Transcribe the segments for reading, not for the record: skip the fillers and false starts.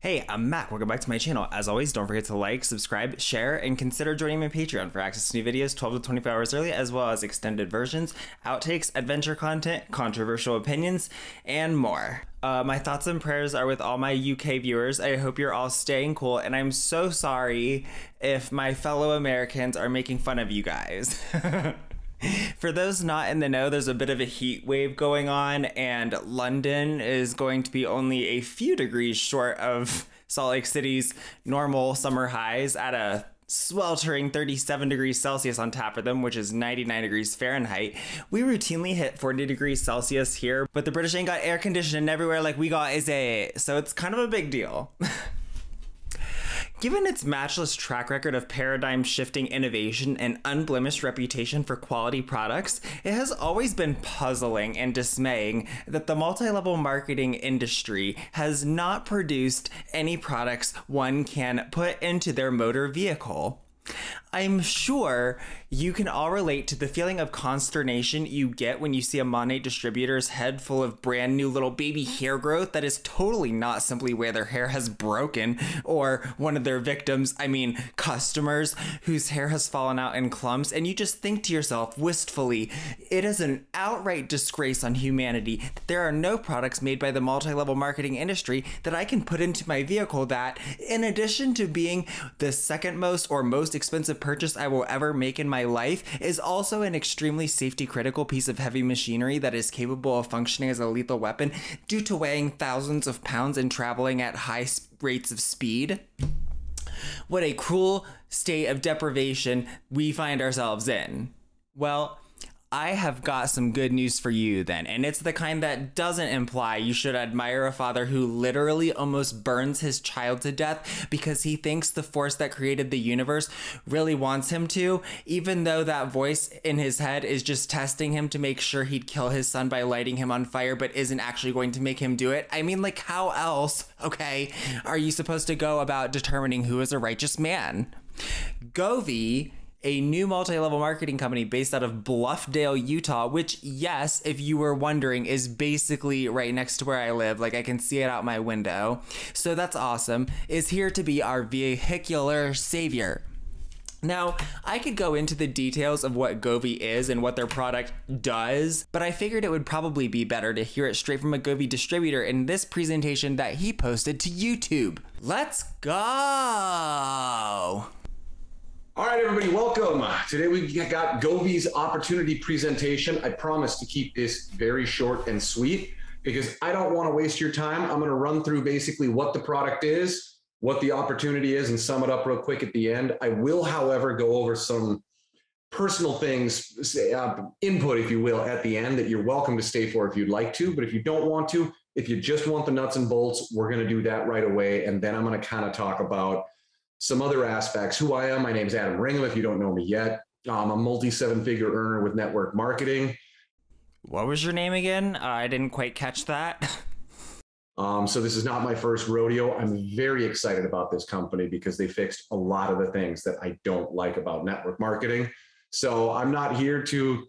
Hey, I'm Mac. Welcome back to my channel. As always, don't forget to like, subscribe, share, and consider joining my Patreon for access to new videos 12 to 24 hours early, as well as extended versions, outtakes, adventure content, controversial opinions, and more. My thoughts and prayers are with all my UK viewers. I hope you're all staying cool, and I'm so sorry if my fellow Americans are making fun of you guys. For those not in the know, there's a bit of a heat wave going on, and London is going to be only a few degrees short of Salt Lake City's normal summer highs at a sweltering 37 degrees Celsius on tap for them, which is 99 degrees Fahrenheit. We routinely hit 40 degrees Celsius here, but the British ain't got air conditioning everywhere like we got, is it? So it's kind of a big deal. Given its matchless track record of paradigm-shifting innovation and unblemished reputation for quality products, it has always been puzzling and dismaying that the multi-level marketing industry has not produced any products one can put into their motor vehicle. I'm sure you can all relate to the feeling of consternation you get when you see a Monat distributor's head full of brand new little baby hair growth that is totally not simply where their hair has broken, or one of their victims, customers, whose hair has fallen out in clumps, and you just think to yourself wistfully, it is an outright disgrace on humanity that there are no products made by the multi-level marketing industry that I can put into my vehicle that, in addition to being the second most or most expensive purchase I will ever make in my life, is also an extremely safety critical piece of heavy machinery that is capable of functioning as a lethal weapon due to weighing thousands of pounds and traveling at high rates of speed. What a cruel state of deprivation we find ourselves in. Well, I have got some good news for you then, and it's the kind that doesn't imply you should admire a father who literally almost burns his child to death because he thinks the force that created the universe really wants him to, even though that voice in his head is just testing him to make sure he'd kill his son by lighting him on fire, but isn't actually going to make him do it. I mean, like, how else, okay, are you supposed to go about determining who is a righteous man? Govee, a new multi-level marketing company based out of Bluffdale, Utah, which, yes, if you were wondering, is basically right next to where I live. Like, I can see it out my window. So that's awesome. Is here to be our vehicular savior. Now, I could go into the details of what Govee is and what their product does, but I figured it would probably be better to hear it straight from a Govee distributor in this presentation that he posted to YouTube. Let's go! All right, everybody, welcome. Today we got Govee's opportunity presentation. I promise to keep this very short and sweet because I don't want to waste your time. I'm going to run through basically what the product is, what the opportunity is, and sum it up real quick at the end. I will, however, go over some personal things, input, if you will, at the end that you're welcome to stay for if you'd like to. But if you don't want to, if you just want the nuts and bolts, we're going to do that right away. And then I'm going to kind of talk about some other aspects, who I am. My name is Adam Ringham, if you don't know me yet. I'm a multi-seven-figure earner with network marketing. What was your name again? I didn't quite catch that. So this is not my first rodeo. I'm very excited about this company because they fixed a lot of the things that I don't like about network marketing. So I'm not here to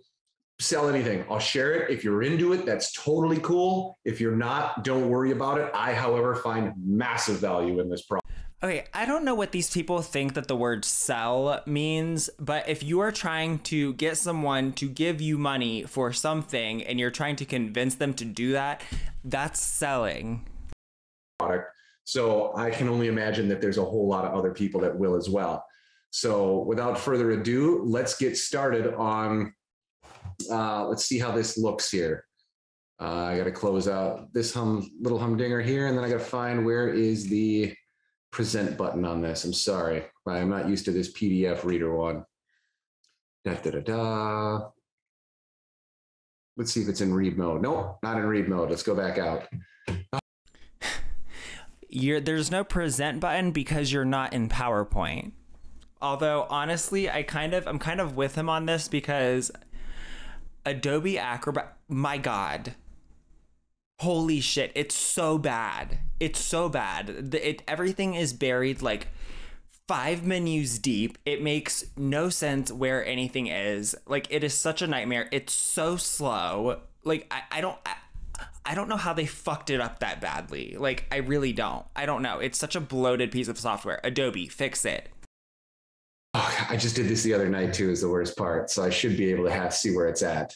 sell anything. I'll share it. If you're into it, that's totally cool. If you're not, don't worry about it. I, however, find massive value in this product. Okay, I don't know what these people think that the word sell means, but if you are trying to get someone to give you money for something and you're trying to convince them to do that, that's selling. So I can only imagine that there's a whole lot of other people that will as well. So without further ado, let's get started on, let's see how this looks here. I got to close out this little humdinger here, and then I got to find where is the present button on this. I'm sorry, I'm not used to this PDF reader one. Let's see if it's in read mode. Nope, not in read mode. Let's go back out. There's no present button because you're not in PowerPoint. Although honestly, I'm kind of with him on this because Adobe Acrobat, my God. Holy shit, it's so bad. It's so bad. Everything is buried like 5 menus deep. It makes no sense where anything is. Like, it is such a nightmare. It's so slow. Like, I don't know how they fucked it up that badly. Like, I really don't. I don't know. It's such a bloated piece of software. Adobe, fix it. Oh, I just did this the other night too, is the worst part. So I should be able to see where it's at.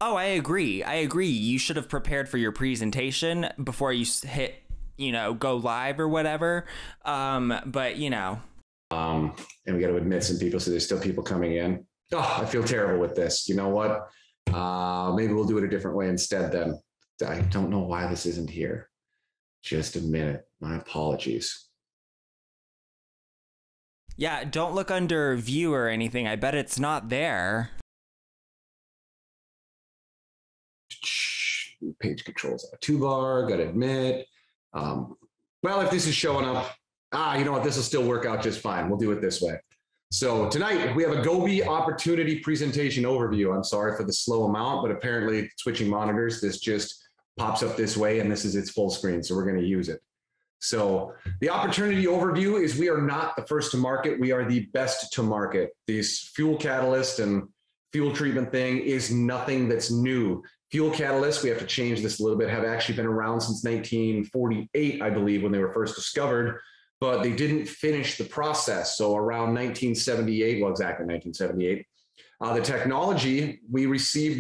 Oh, I agree. You should have prepared for your presentation before you hit, go live or whatever. But and we got to admit, some people, so there's still people coming in. Oh, I feel terrible with this. You know what? Maybe we'll do it a different way instead then. I don't know why this isn't here. Just a minute. My apologies. Yeah, don't look under view or anything. I bet it's not there. Page controls toolbar, gotta admit. Well, if this is showing up, you know what? This will still work out just fine. We'll do it this way. So tonight we have a Govee opportunity presentation overview. I'm sorry for the slow amount, but apparently switching monitors, this just pops up this way and this is its full screen. So we're going to use it. So the opportunity overview is we are not the first to market. We are the best to market. This fuel catalyst and fuel treatment thing is nothing that's new. Fuel catalysts, we have to change this a little bit, have actually been around since 1948, I believe, when they were first discovered, but they didn't finish the process. So around 1978, well, exactly 1978, the technology received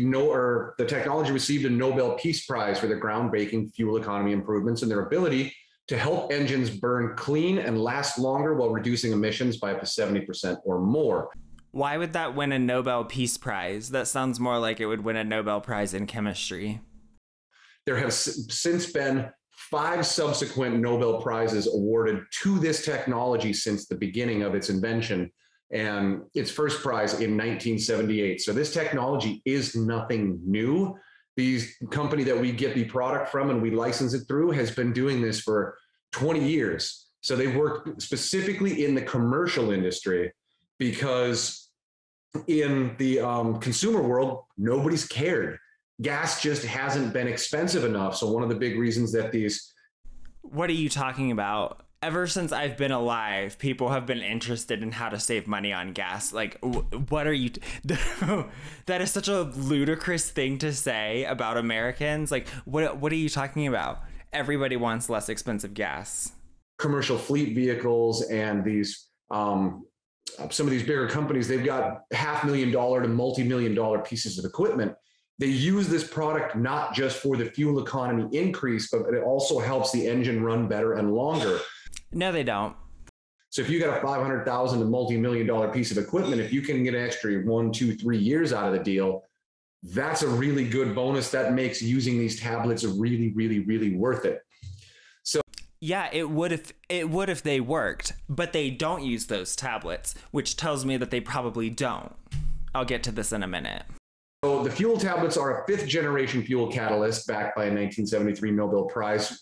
a Nobel Peace Prize for their groundbreaking fuel economy improvements and their ability to help engines burn clean and last longer while reducing emissions by up to 70% or more. Why would that win a Nobel Peace Prize? That sounds more like it would win a Nobel Prize in chemistry. There have since been 5 subsequent Nobel Prizes awarded to this technology since the beginning of its invention, and its first prize in 1978. So this technology is nothing new. The company that we get the product from and we license it through has been doing this for 20 years. So they work specifically in the commercial industry, because in the consumer world, nobody's cared. Gas just hasn't been expensive enough. So one of the big reasons that these... What are you talking about? Ever since I've been alive, people have been interested in how to save money on gas. Like, what are you... That is such a ludicrous thing to say about Americans. Like, what are you talking about? Everybody wants less expensive gas. Commercial fleet vehicles and these... some of these bigger companies, they've got $500,000 to multi-million-dollar pieces of equipment. They use this product not just for the fuel economy increase, but it also helps the engine run better and longer. No, they don't. So if you got a $500,000 to multi-million-dollar piece of equipment, if you can get an extra 1, 2, 3 years out of the deal, that's a really good bonus that makes using these tablets really, really, really worth it. So yeah, it would if they worked, but they don't use those tablets, which tells me that they probably don't. I'll get to this in a minute. So the fuel tablets are a 5th generation fuel catalyst backed by a 1973 Nobel Prize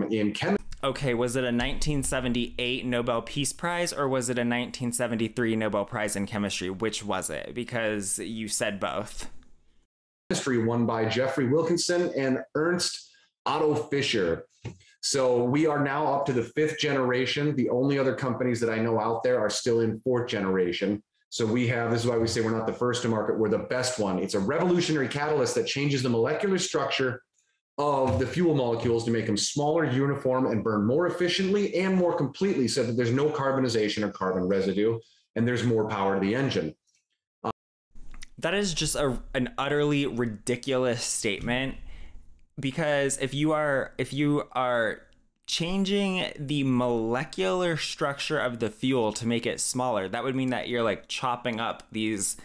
in chemistry. Okay, was it a 1978 Nobel Peace Prize or was it a 1973 Nobel Prize in chemistry? Which was it? Because you said both. Chemistry won by Jeffrey Wilkinson and Ernst Otto Fischer. So we are now up to the 5th generation. The only other companies that I know out there are still in 4th generation. So this is why we say we're not the first to market, we're the best one. It's a revolutionary catalyst that changes the molecular structure of the fuel molecules to make them smaller, uniform, and burn more efficiently and more completely so that there's no carbonization or carbon residue, and there's more power to the engine. That is just an utterly ridiculous statement, because if you are changing the molecular structure of the fuel to make it smaller, that would mean that you're like chopping up these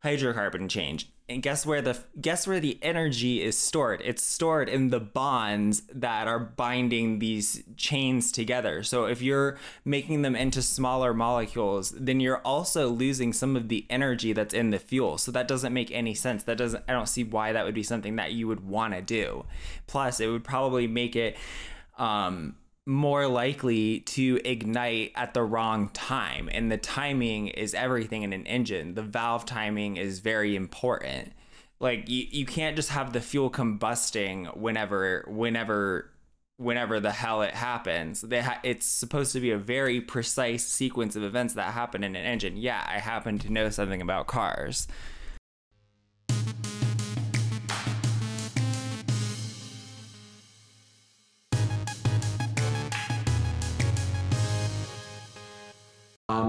hydrocarbon chains. And guess where the energy is stored? It's stored in the bonds that are binding these chains together. So if you're making them into smaller molecules, then you're also losing some of the energy that's in the fuel. So that doesn't make any sense. I don't see why that would be something that you would want to do. Plus, it would probably make it more likely to ignite at the wrong time, and the timing is everything in an engine. The valve timing is very important. Like you can't just have the fuel combusting whenever the hell it happens. It's supposed to be a very precise sequence of events that happen in an engine. Yeah, I happen to know something about cars.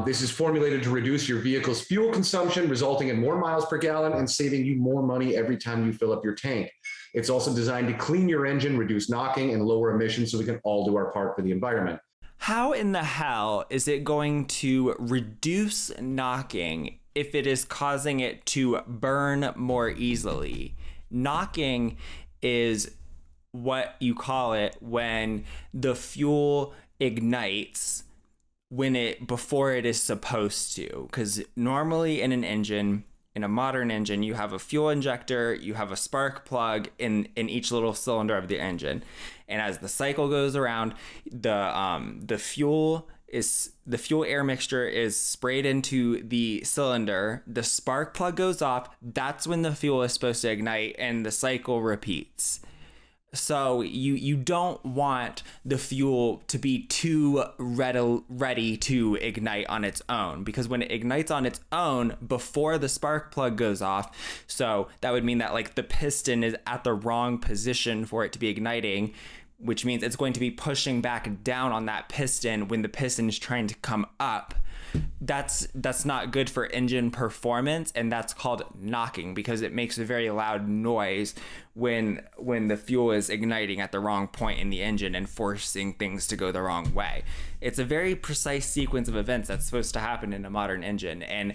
This is formulated to reduce your vehicle's fuel consumption, resulting in more miles per gallon and saving you more money every time you fill up your tank. It's also designed to clean your engine, reduce knocking, and lower emissions so we can all do our part for the environment. How in the hell is it going to reduce knocking if it is causing it to burn more easily? Knocking is what you call it when the fuel ignites before it is supposed to. Because normally in an engine, in a modern engine, you have a fuel injector, you have a spark plug in each little cylinder of the engine. And as the cycle goes around, the fuel air mixture is sprayed into the cylinder, the spark plug goes off, that's when the fuel is supposed to ignite, and the cycle repeats. So you don't want the fuel to be too ready to ignite on its own, because when it ignites on its own before the spark plug goes off, so that would mean that like the piston is at the wrong position for it to be igniting, which means it's going to be pushing back down on that piston when the piston is trying to come up. That's not good for engine performance, and that's called knocking because it makes a very loud noise when the fuel is igniting at the wrong point in the engine and forcing things to go the wrong way. It's a very precise sequence of events that's supposed to happen in a modern engine, and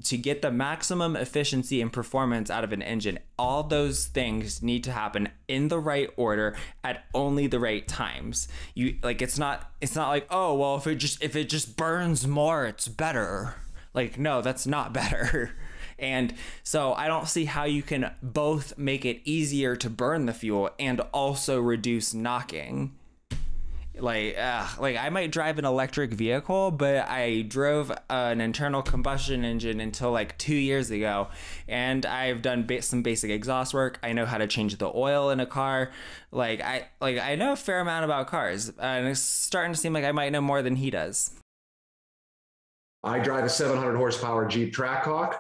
to get the maximum efficiency and performance out of an engine, all those things need to happen in the right order at only the right times. It's not like, oh, well, if it just burns more, it's better. Like, no, that's not better. And so I don't see how you can both make it easier to burn the fuel and also reduce knocking. Like I might drive an electric vehicle, but I drove an internal combustion engine until like 2 years ago, and I've done some basic exhaust work. I know how to change the oil in a car. I know a fair amount about cars, and it's starting to seem like I might know more than he does. I drive a 700 horsepower Jeep Trackhawk.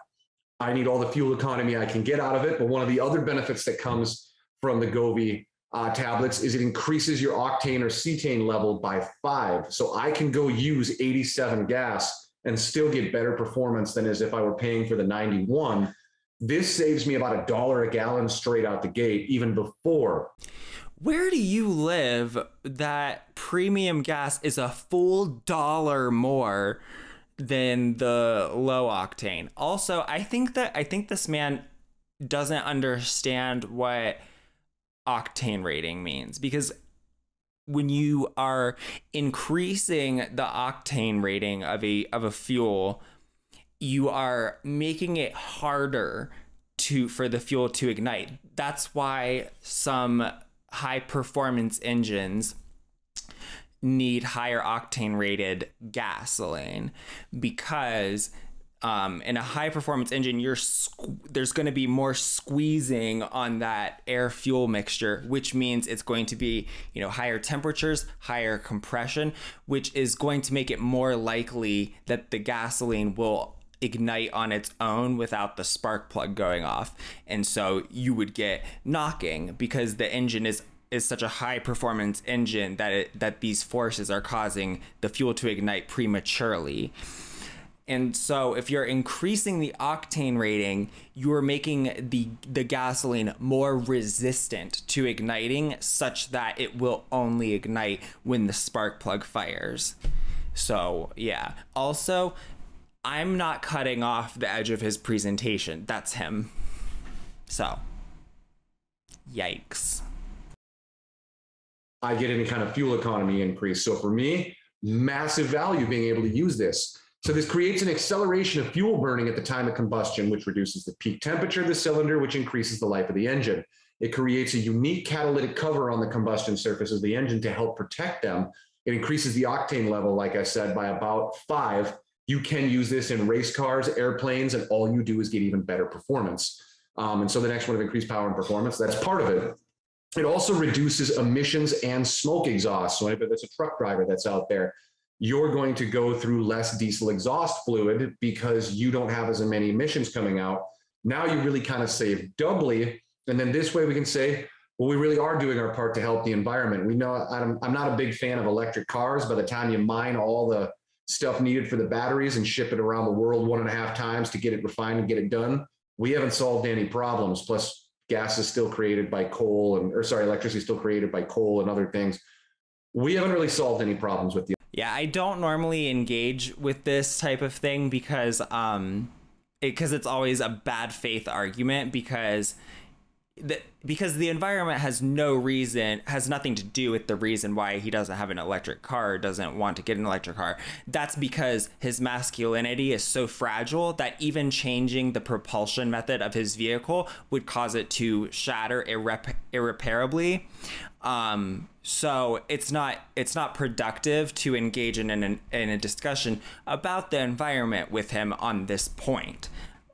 I need all the fuel economy I can get out of it, but one of the other benefits that comes from the Govee tablets is it increases your octane or cetane level by 5. So I can go use 87 gas and still get better performance than as if I were paying for the 91. This saves me about $1 a gallon straight out the gate, even before. Where do you live that premium gas is a full dollar more than the low octane? Also, I think this man doesn't understand what octane rating means, because when you are increasing the octane rating of a fuel, you are making it harder for the fuel to ignite. That's why some high performance engines need higher octane rated gasoline, because in a high performance engine, there's going to be more squeezing on that air fuel mixture, which means it's going to be, higher temperatures, higher compression, which is going to make it more likely that the gasoline will ignite on its own without the spark plug going off. And so you would get knocking because the engine is such a high performance engine that these forces are causing the fuel to ignite prematurely. And so if you're increasing the octane rating, you're making the gasoline more resistant to igniting, such that it will only ignite when the spark plug fires. So yeah. Also, I'm not cutting off the edge of his presentation. That's him. So, yikes. I get any kind of fuel economy increase. So for me, massive value being able to use this. So this creates an acceleration of fuel burning at the time of combustion, which reduces the peak temperature of the cylinder, which increases the life of the engine. It creates a unique catalytic cover on the combustion surface of the engine to help protect them. It increases the octane level, like I said, by about 5. You can use this in race cars, airplanes, and all you do is get even better performance. And so the next one of increased power and performance, that's part of it. It also reduces emissions and smoke exhaust. So if it's a truck driver that's out there, you're going to go through less diesel exhaust fluid because you don't have as many emissions coming out. Now you really kind of save doubly. And then this way we can say, well, we really are doing our part to help the environment. We know I'm not a big fan of electric cars. By the time you mine all the stuff needed for the batteries and ship it around the world 1.5 times to get it refined and get it done, we haven't solved any problems. Plus, gas is still created by coal electricity is still created by coal and other things. We haven't really solved any problems with the. Yeah, I don't normally engage with this type of thing because it's always a bad faith argument because the environment has nothing to do with the reason why he doesn't have an electric car, doesn't want to get an electric car. That's because his masculinity is so fragile that even changing the propulsion method of his vehicle would cause it to shatter irreparably. So it's not productive to engage in a discussion about the environment with him on this point.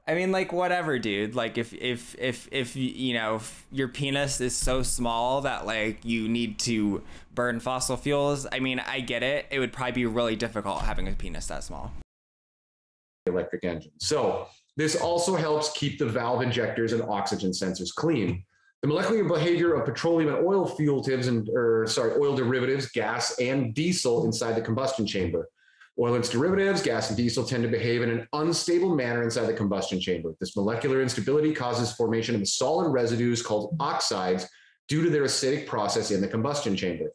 I mean, like, whatever, dude. Like, if you know, if your penis is so small that, like, you need to burn fossil fuels, I mean, I get it. It would probably be really difficult having a penis that small. Electric engine. So this also helps keep the valve injectors and oxygen sensors clean. The molecular behavior of petroleum and oil oil derivatives, gas and diesel inside the combustion chamber. Oil and its derivatives, gas and diesel, tend to behave in an unstable manner inside the combustion chamber. This molecular instability causes formation of solid residues called oxides due to their acidic process in the combustion chamber.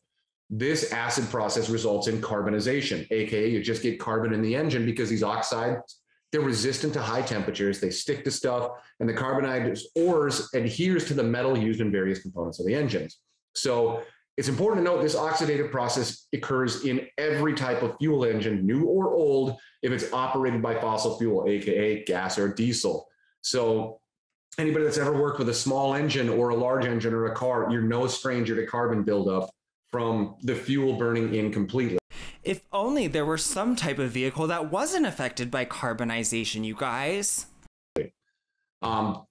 This acid process results in carbonization, aka you just get carbon in the engine because these oxides, they're resistant to high temperatures, they stick to stuff, and the carbonized ores adheres to the metal used in various components of the engines. So it's important to note this oxidative process occurs in every type of fuel engine, new or old, if it's operated by fossil fuel, aka gas or diesel. So anybody that's ever worked with a small engine or a large engine or a car, you're no stranger to carbon buildup from the fuel burning in completely. If only there were some type of vehicle that wasn't affected by carbonization, you guys.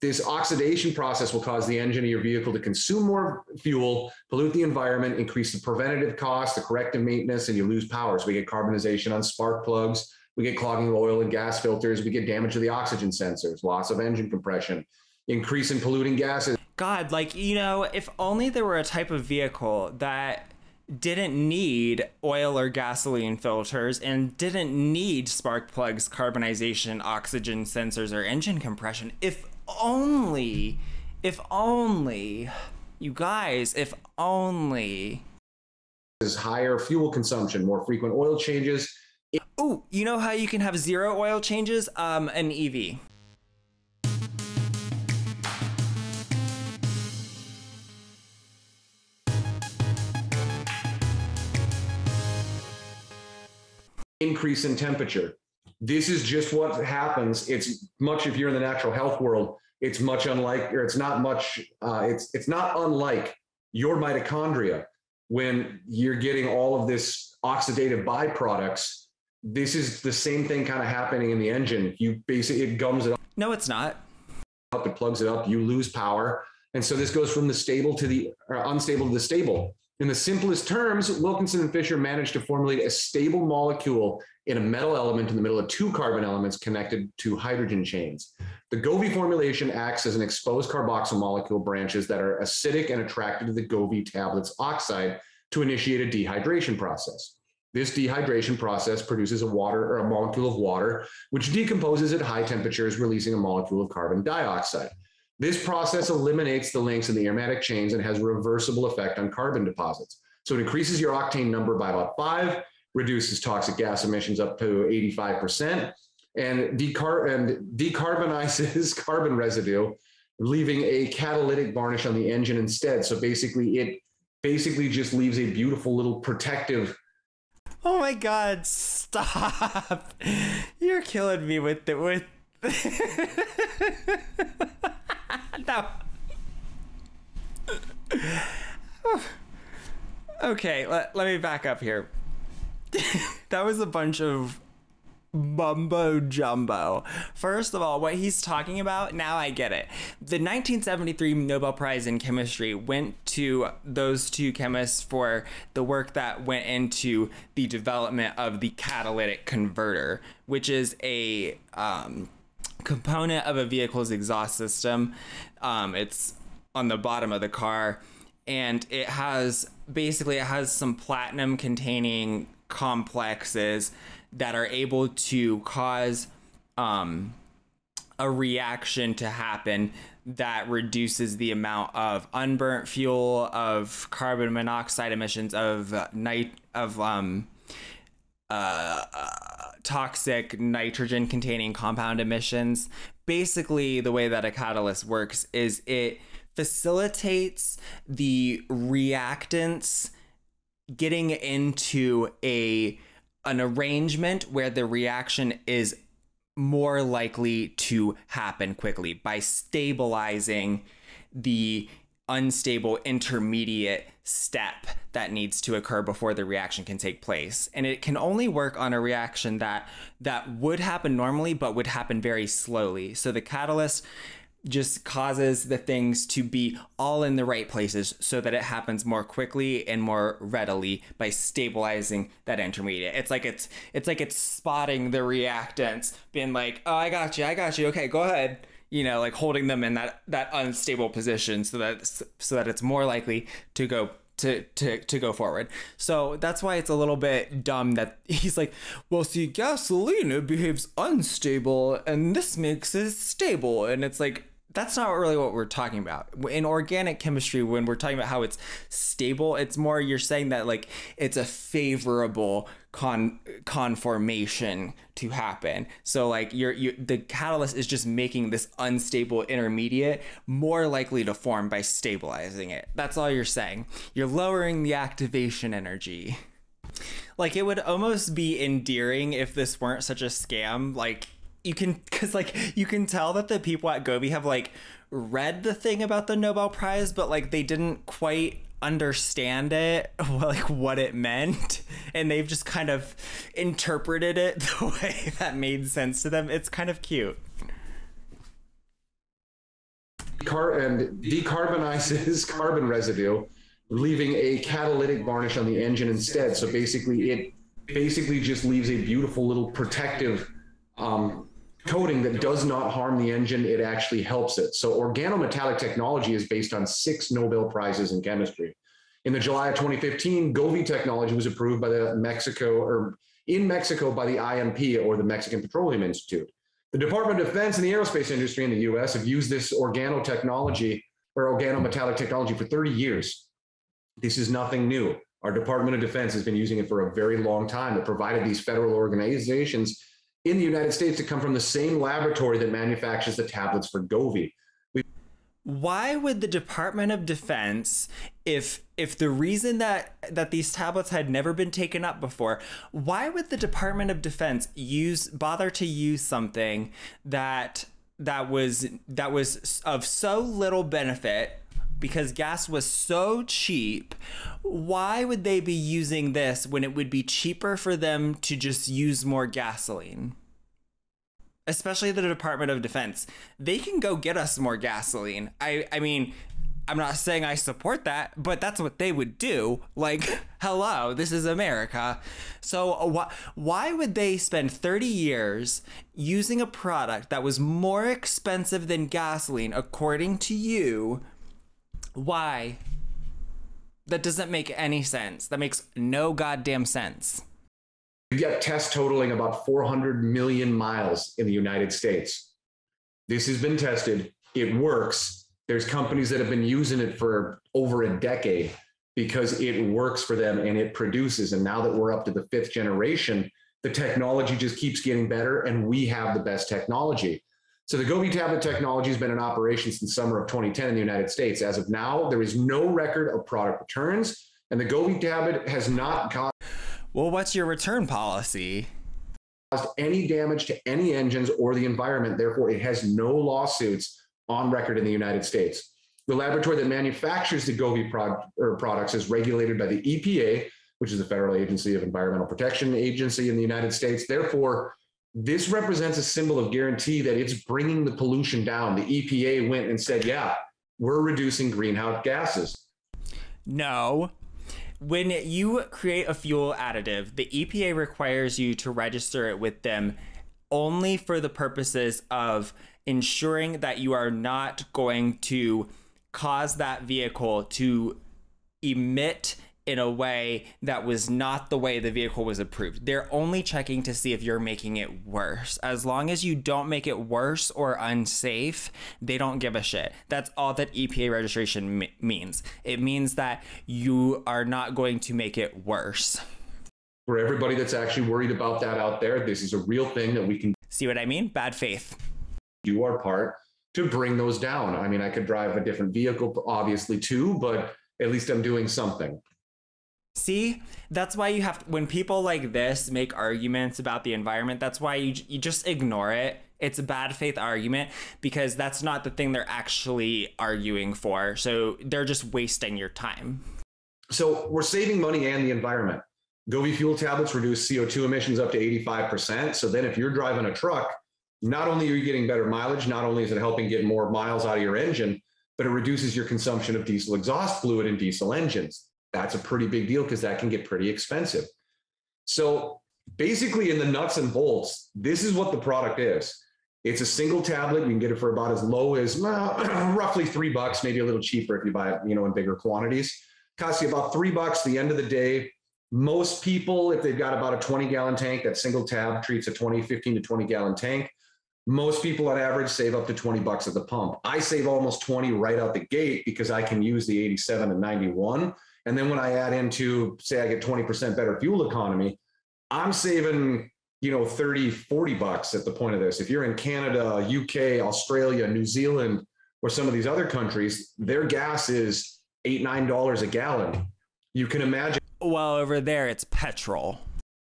This oxidation process will cause the engine of your vehicle to consume more fuel, pollute the environment, increase the preventative costs, the corrective maintenance, and you lose power. So we get carbonization on spark plugs, we get clogging of oil and gas filters, we get damage to the oxygen sensors, loss of engine compression, increase in polluting gases. God, like, you know, if only there were a type of vehicle that didn't need oil or gasoline filters and didn't need spark plugs, carbonization, oxygen sensors, or engine compression. If only, you guys, if only. Is higher fuel consumption, more frequent oil changes. Ooh, you know how you can have zero oil changes? An EV. Increase in temperature. This is just what happens. It's much, if you're in the natural health world, it's much unlike, or it's not much, it's not unlike your mitochondria when you're getting all of this oxidative byproducts. This is the same thing kind of happening in the engine. You basically, it gums it up. No, it's not. It plugs it up, you lose power. And so this goes from the stable to the unstable to the stable. In the simplest terms, Wilkinson and Fisher managed to formulate a stable molecule in a metal element in the middle of two carbon elements connected to hydrogen chains. The Govey formulation acts as an exposed carboxyl molecule branches that are acidic and attracted to the Govey tablet's oxide to initiate a dehydration process. This dehydration process produces a molecule of water, which decomposes at high temperatures, releasing a molecule of carbon dioxide. This process eliminates the links in the aromatic chains and has a reversible effect on carbon deposits. So it increases your octane number by about 5, reduces toxic gas emissions up to 85%, and decarbonizes carbon residue, leaving a catalytic varnish on the engine instead. So basically, it just leaves a beautiful little protective. Oh my God, stop. You're killing me with no. Okay, let me back up here. That was a bunch of mumbo jumbo. First of all, what he's talking about, now I get it. The 1973 Nobel Prize in Chemistry went to those two chemists for the work that went into the development of the catalytic converter, which is a component of a vehicle's exhaust system. It's on the bottom of the car, and it has some platinum containing complexes that are able to cause a reaction to happen that reduces the amount of unburnt fuel, of carbon monoxide emissions, of toxic nitrogen containing compound emissions. Basically, the way that a catalyst works is it facilitates the reactants getting into an arrangement where the reaction is more likely to happen quickly by stabilizing the unstable intermediate step that needs to occur before the reaction can take place. And it can only work on a reaction that would happen normally but would happen very slowly. So the catalyst just causes the things to be all in the right places so that it happens more quickly and more readily by stabilizing that intermediate. It's like it's spotting the reactants, being like, oh, I got you, okay, go ahead, like holding them in that unstable position so that it's more likely to go forward. So that's why it's a little bit dumb that he's like, well, see, gasoline, it behaves unstable and this makes it stable. And it's like, that's not really what we're talking about. In organic chemistry, when we're talking about how it's stable, it's more you're saying that like it's a favorable conformation to happen. So like the catalyst is just making this unstable intermediate more likely to form by stabilizing it. That's all you're saying. You're lowering the activation energy. Like, it would almost be endearing if this weren't such a scam. Like, you can tell that the people at Govee have like read the thing about the Nobel Prize, but like they didn't quite understand it, like what it meant, and they've just kind of interpreted it the way that made sense to them. It's kind of cute. And decarbonizes carbon residue, leaving a catalytic varnish on the engine instead. So basically, it just leaves a beautiful little protective coating that does not harm the engine. It actually helps it. So organometallic technology is based on 6 Nobel Prizes in chemistry. In the July of 2015, Govee technology was approved by in Mexico by the IMP, or the Mexican Petroleum Institute. The Department of Defense and the aerospace industry in the US have used this organometallic technology for 30 years. This is nothing new. Our Department of Defense has been using it for a very long time. It provided these federal organizations in the United States to come from the same laboratory that manufactures the tablets for Govee. Why would the Department of Defense, if the reason that these tablets had never been taken up before, why would the Department of Defense bother to use something that was of so little benefit? Because gas was so cheap, why would they be using this when it would be cheaper for them to just use more gasoline? Especially the Department of Defense. They can go get us more gasoline. I mean, I'm not saying I support that, but that's what they would do. Like, hello, this is America. So why would they spend 30 years using a product that was more expensive than gasoline, according to you? Why? That doesn't make any sense. That makes no goddamn sense. You get tests totaling about 400 million miles in the United States. This has been tested. It works. There's companies that have been using it for over a decade because it works for them and it produces. And now that we're up to the 5th generation, the technology just keeps getting better and we have the best technology. So the Govee tablet technology has been in operation since summer of 2010 in the United States. As of now, there is no record of product returns, and the Govee tablet has not caused what's your return policy? Any damage to any engines or the environment. Therefore, it has no lawsuits on record in the United States. The laboratory that manufactures the Govee products is regulated by the EPA, which is the Federal Agency of Environmental Protection Agency in the United States. Therefore, this represents a symbol of guarantee that it's bringing the pollution down. The EPA went and said, yeah, we're reducing greenhouse gases. No. When you create a fuel additive, the EPA requires you to register it with them only for the purposes of ensuring that you are not going to cause that vehicle to emit in a way that was not the way the vehicle was approved. They're only checking to see if you're making it worse. As long as you don't make it worse or unsafe, they don't give a shit. That's all that EPA registration means. It means that you are not going to make it worse. For everybody that's actually worried about that out there, this is a real thing that we can See what I mean? Bad faith. do our part to bring those down. I mean, I could drive a different vehicle, obviously, too, but at least I'm doing something. See, that's why you have, when people like this make arguments about the environment, that's why you just ignore it. It's a bad faith argument because that's not the thing they're actually arguing for. So they're just wasting your time. So we're saving money and the environment. Govee fuel tablets reduce CO2 emissions up to 85%. So then if you're driving a truck, not only are you getting better mileage, not only is it helping get more miles out of your engine, but it reduces your consumption of diesel exhaust fluid in diesel engines. That's a pretty big deal because that can get pretty expensive. So basically in the nuts and bolts, this is what the product is. It's a single tablet. You can get it for about as low as roughly $3, maybe a little cheaper if you buy it, in bigger quantities. Costs you about $3 at the end of the day. Most people, if they've got about a 20-gallon tank, that single tab treats a 15 to 20-gallon tank. Most people on average save up to $20 at the pump. I save almost 20 right out the gate because I can use the 87 and 91. And then when I add into, say I get 20% better fuel economy, I'm saving, $30-40 at the point of this. If you're in Canada, UK, Australia, New Zealand, or some of these other countries, their gas is $8-9 a gallon. You can imagine. Well, over there, it's petrol.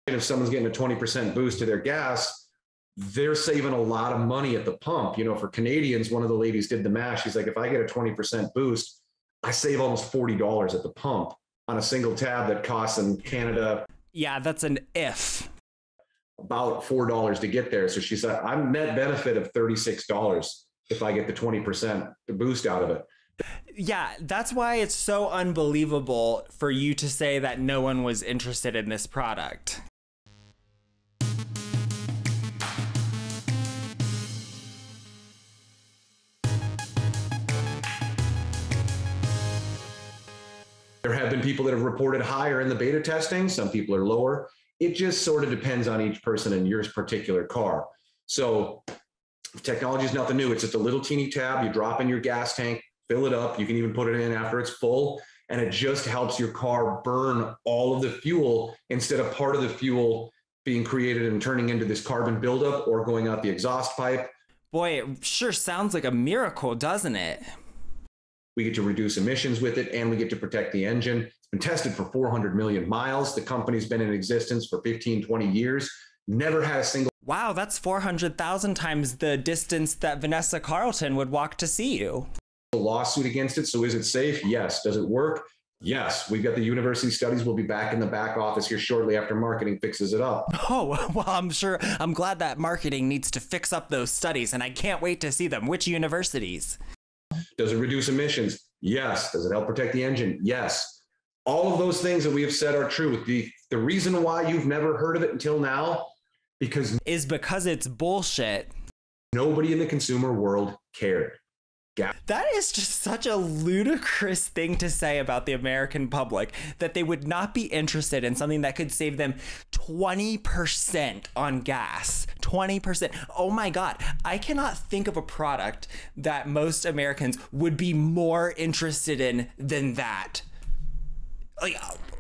If someone's getting a 20% boost to their gas, they're saving a lot of money at the pump. For Canadians, one of the ladies did the math. She's like, if I get a 20% boost, I save almost $40 at the pump on a single tab that costs in Canada. Yeah, that's an if. About $4 to get there. So she said, I'm net benefit of $36 if I get the 20% boost out of it. Yeah, that's why it's so unbelievable for you to say that no one was interested in this product. There have been people that have reported higher in the beta testing. Some people are lower. It just sort of depends on each person in your particular car. So technology is nothing new. It's just a little teeny tab. You drop in your gas tank, fill it up. You can even put it in after it's full. And it just helps your car burn all of the fuel instead of part of the fuel being created and turning into this carbon buildup or going out the exhaust pipe. Boy, it sure sounds like a miracle, doesn't it? We get to reduce emissions with it, and we get to protect the engine. It's been tested for 400 million miles. The company's been in existence for 15, 20 years. Never had a single. Wow, that's 400,000 times the distance that Vanessa Carlton would walk to see you. Lawsuit against it. So is it safe? Yes. Does it work? Yes. We've got the university studies. We'll be back in the back office here shortly after marketing fixes it up. Oh, well, I'm glad that marketing needs to fix up those studies, and I can't wait to see them. Which universities? Does it reduce emissions? Yes. Does it help protect the engine? Yes. All of those things that we have said are true. The reason why you've never heard of it until now because it's bullshit. Nobody in the consumer world cared. That is just such a ludicrous thing to say about the American public, that they would not be interested in something that could save them 20% on gas. 20%. Oh my God. I cannot think of a product that most Americans would be more interested in than that. Like,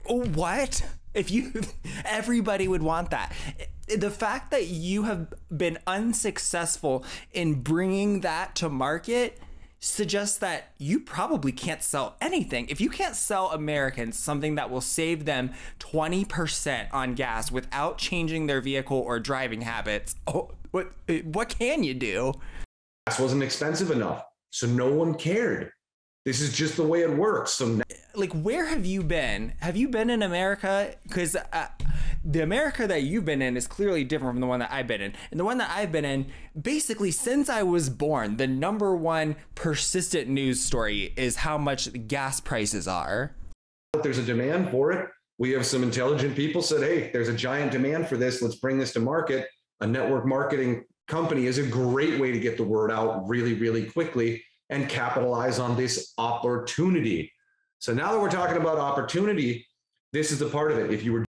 what? Everybody would want that. The fact that you have been unsuccessful in bringing that to market suggests that you probably can't sell anything. If you can't sell Americans something that will save them 20% on gas without changing their vehicle or driving habits, what can you do? Gas wasn't expensive enough, so no one cared. This is just the way it works. So like, where have you been? Have you been in America? Because the America that you've been in is clearly different from the one that I've been in. And the one that I've been in, basically since I was born, the number one persistent news story is how much gas prices are. There's a demand for it. We have some intelligent people said, hey, there's a giant demand for this. Let's bring this to market. A network marketing company is a great way to get the word out really, really quickly and capitalize on this opportunity. So now that we're talking about opportunity, this is the part of it. If you were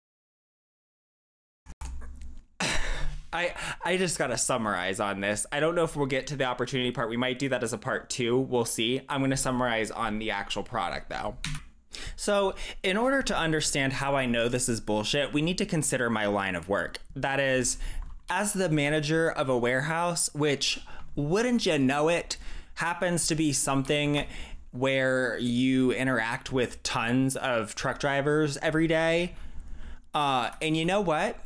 I just got to summarize on this. I don't know if we'll get to the opportunity part. We might do that as a part 2. We'll see. I'm going to summarize on the actual product though. So in order to understand how I know this is bullshit, we need to consider my line of work. That is, as the manager of a warehouse, which, wouldn't you know it, happens to be something where you interact with tons of truck drivers every day. And you know what?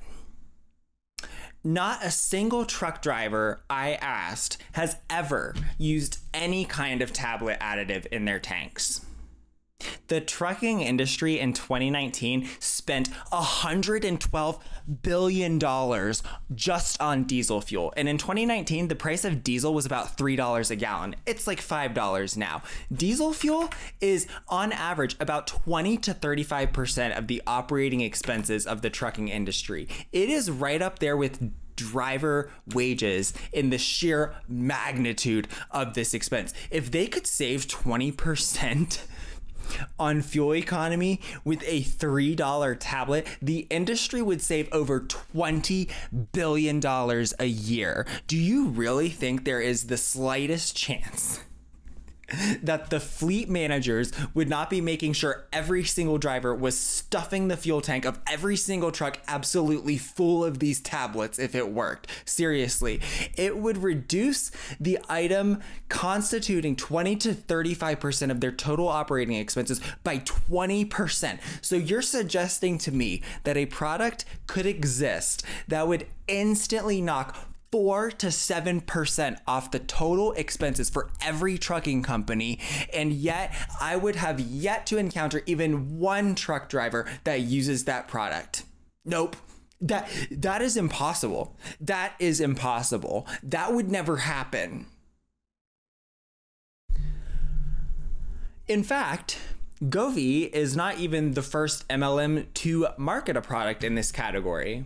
Not a single truck driver I asked has ever used any kind of tablet additive in their tanks. The trucking industry in 2019 spent $112 billion just on diesel fuel. And in 2019, the price of diesel was about $3 a gallon. It's like $5 now. Diesel fuel is on average about 20 to 35% of the operating expenses of the trucking industry. It is right up there with driver wages in the sheer magnitude of this expense. If they could save 20% on fuel economy with a $3 tablet, the industry would save over $20 billion a year. Do you really think there is the slightest chance that the fleet managers would not be making sure every single driver was stuffing the fuel tank of every single truck absolutely full of these tablets if it worked? Seriously, it would reduce the item constituting 20 to 35% of their total operating expenses by 20%. So you're suggesting to me that a product could exist that would instantly knock 4 to 7% off the total expenses for every trucking company, and yet I would have yet to encounter even one truck driver that uses that product. Nope. That is impossible. That is impossible. That would never happen. In fact, Govee is not even the first MLM to market a product in this category.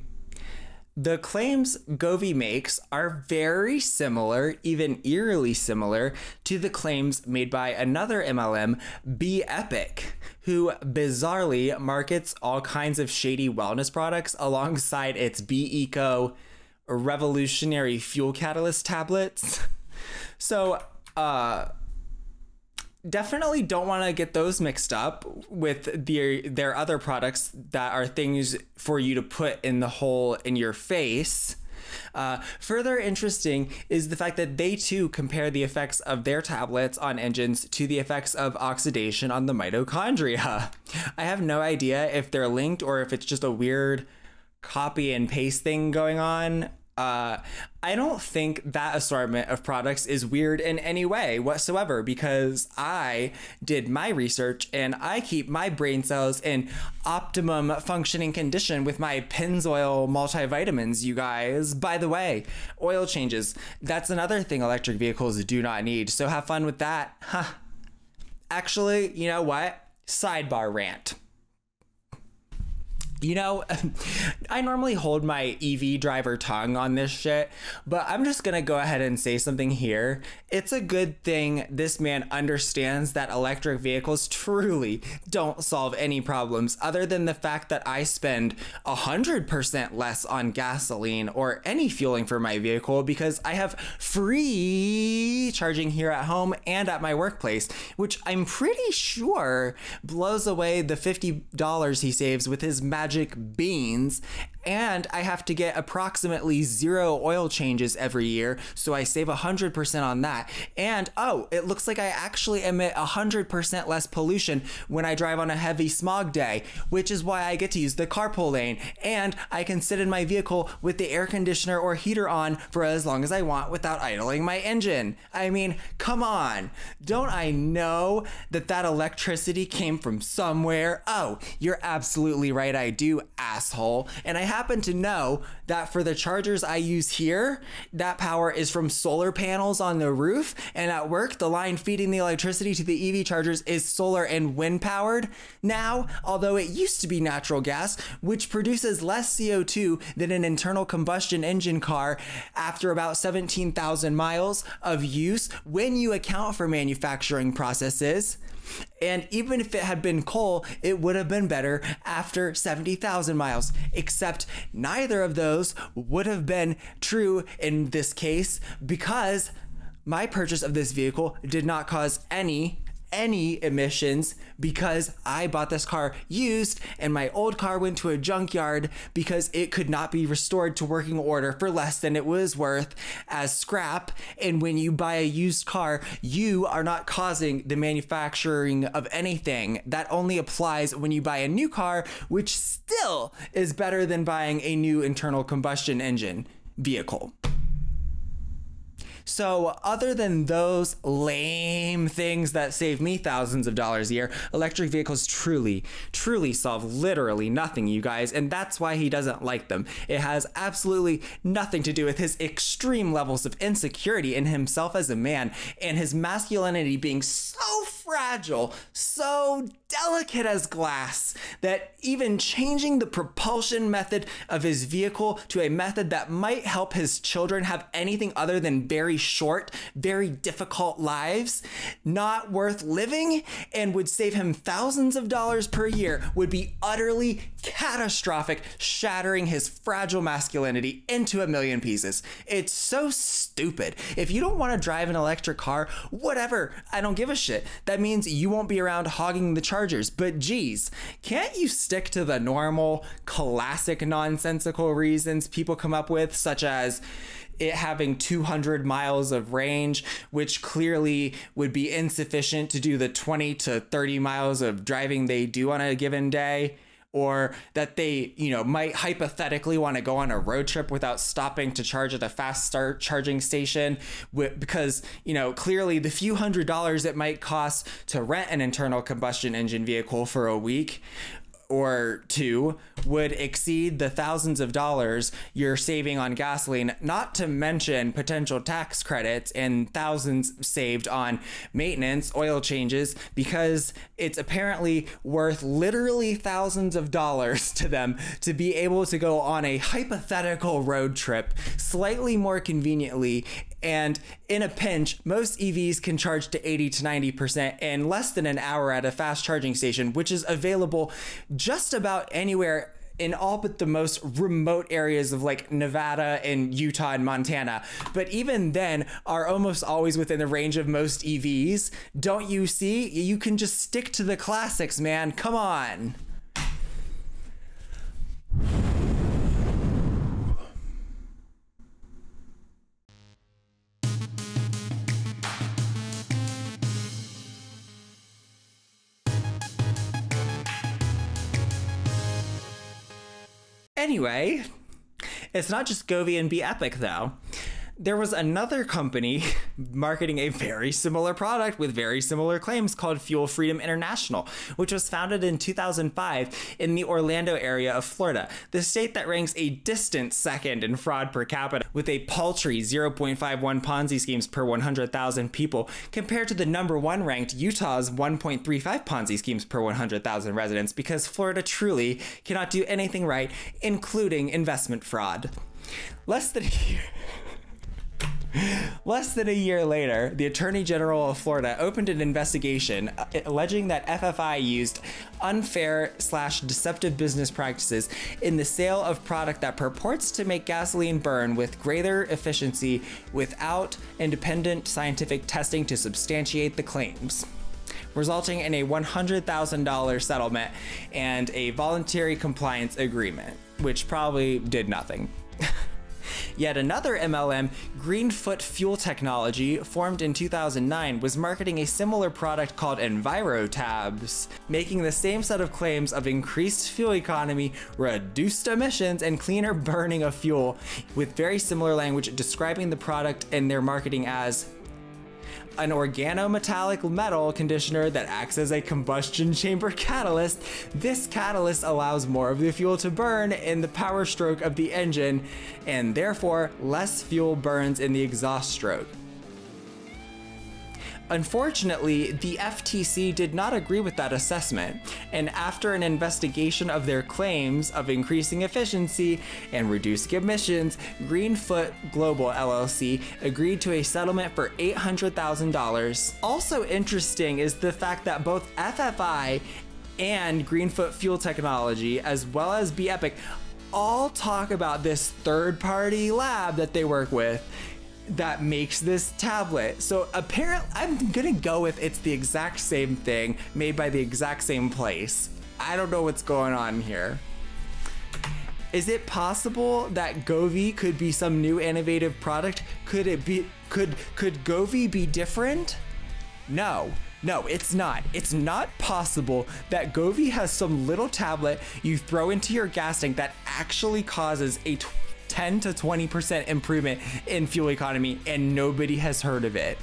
The claims Govee makes are very similar, even eerily similar, to the claims made by another MLM, Be Epic, who bizarrely markets all kinds of shady wellness products alongside its Be Eco revolutionary fuel catalyst tablets. So, definitely don't want to get those mixed up with their other products that are things for you to put in the hole in your face. Further interesting is the fact that they too compare the effects of their tablets on engines to the effects of oxidation on the mitochondria. I have no idea if they're linked or if it's just a weird copy and paste thing going on. I don't think that assortment of products is weird in any way whatsoever, because I did my research and I keep my brain cells in optimum functioning condition with my Pennzoil multivitamins, you guys. By the way, oil changes, that's another thing electric vehicles do not need, so have fun with that. Huh. Actually, you know what? Sidebar rant. You know, I normally hold my EV driver tongue on this shit, but I'm just gonna go ahead and say something here. It's a good thing this man understands that electric vehicles truly don't solve any problems other than the fact that I spend 100% less on gasoline or any fueling for my vehicle because I have free charging here at home and at my workplace, which I'm pretty sure blows away the $50 he saves with his magic beans. And I have to get approximately 0 oil changes every year, so I save 100% on that. And oh, it looks like I actually emit 100% less pollution when I drive on a heavy smog day, which is why I get to use the carpool lane. And I can sit in my vehicle with the air conditioner or heater on for as long as I want without idling my engine. I mean, come on. Don't I know that that electricity came from somewhere? Oh, you're absolutely right, I do, asshole. And I happen to know that for the chargers I use here, that power is from solar panels on the roof, and at work the line feeding the electricity to the EV chargers is solar and wind powered now, although it used to be natural gas, which produces less CO2 than an internal combustion engine car after about 17,000 miles of use when you account for manufacturing processes. And even if it had been coal, it would have been better after 70,000 miles. Except neither of those would have been true in this case, because my purchase of this vehicle did not cause any emissions, because I bought this car used and my old car went to a junkyard because it could not be restored to working order for less than it was worth as scrap. And when you buy a used car, you are not causing the manufacturing of anything. That only applies when you buy a new car, which still is better than buying a new internal combustion engine vehicle. So other than those lame things that save me thousands of dollars a year, electric vehicles truly solve literally nothing, you guys, and that's why he doesn't like them. It has absolutely nothing to do with his extreme levels of insecurity in himself as a man and his masculinity being so fragile, so delicate as glass, that even changing the propulsion method of his vehicle to a method that might help his children have anything other than very short, very difficult lives, not worth living, and would save him thousands of dollars per year, would be utterly catastrophic, shattering his fragile masculinity into a million pieces. It's so stupid. If you don't want to drive an electric car, whatever, I don't give a shit. That means you won't be around hogging the chargers. But geez, can't you stick to the normal, classic, nonsensical reasons people come up with, such as it having 200 miles of range, which clearly would be insufficient to do the 20 to 30 miles of driving they do on a given day? Or that they, might hypothetically want to go on a road trip without stopping to charge at a fast start charging station, because, clearly the few $100s it might cost to rent an internal combustion engine vehicle for a week or two would exceed the thousands of dollars you're saving on gasoline, not to mention potential tax credits and thousands saved on maintenance, oil changes, because it's apparently worth literally thousands of dollars to them to be able to go on a hypothetical road trip slightly more conveniently. And in a pinch, most EVs can charge to 80 to 90% in less than an hour at a fast charging station, which is available just about anywhere in all but the most remote areas of like Nevada and Utah and Montana. But even then are almost always within the range of most EVs. Don't you see? You can just stick to the classics, man. Come on. Anyway, it's not just Govee and Be Epic, though. There was another company marketing a very similar product with very similar claims called Fuel Freedom International, which was founded in 2005 in the Orlando area of Florida, the state that ranks a distant second in fraud per capita, with a paltry 0.51 Ponzi schemes per 100,000 people, compared to the number one ranked Utah's 1.35 Ponzi schemes per 100,000 residents, because Florida truly cannot do anything right, including investment fraud. Less than a year later, the Attorney General of Florida opened an investigation alleging that FFI used unfair/deceptive business practices in the sale of product that purports to make gasoline burn with greater efficiency without independent scientific testing to substantiate the claims, resulting in a $100,000 settlement and a voluntary compliance agreement, which probably did nothing. Yet another MLM, Greenfoot Fuel Technology, formed in 2009, was marketing a similar product called EnviroTabs, making the same set of claims of increased fuel economy, reduced emissions, and cleaner burning of fuel, with very similar language describing the product in their marketing as an organometallic metal conditioner that acts as a combustion chamber catalyst. This catalyst allows more of the fuel to burn in the power stroke of the engine, and therefore less fuel burns in the exhaust stroke. Unfortunately, the FTC did not agree with that assessment, and after an investigation of their claims of increasing efficiency and reducing emissions, Greenfoot Global LLC agreed to a settlement for $800,000. Also interesting is the fact that both FFI and Greenfoot Fuel Technology, as well as BeEpic, all talk about this third-party lab that they work with that makes this tablet. So apparently, I'm gonna go with it's the exact same thing made by the exact same place. I don't know what's going on here. Is it possible that Govee could be some new innovative product? Could Govee be different? No, it's not. It's not possible that Govee has some little tablet you throw into your gas tank that actually causes a 10 to 20% improvement in fuel economy and nobody has heard of it.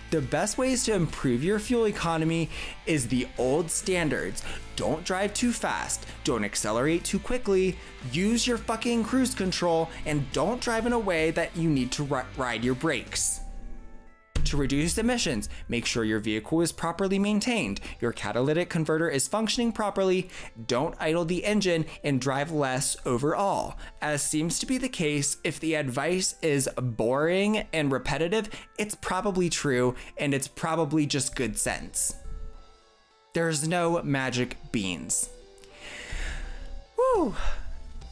The best ways to improve your fuel economy is the old standards. Don't drive too fast, don't accelerate too quickly, use your fucking cruise control, and don't drive in a way that you need to ride your brakes. To reduce emissions, make sure your vehicle is properly maintained, your catalytic converter is functioning properly, don't idle the engine, and drive less overall. As seems to be the case, if the advice is boring and repetitive, it's probably true, and it's probably just good sense. There's no magic beans. Woo!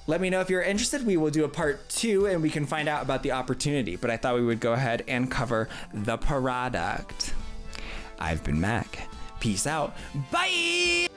Let me know if you're interested. We will do a part 2 and we can find out about the opportunity, but I thought we would go ahead and cover the product. I've been Mac. Peace out. Bye!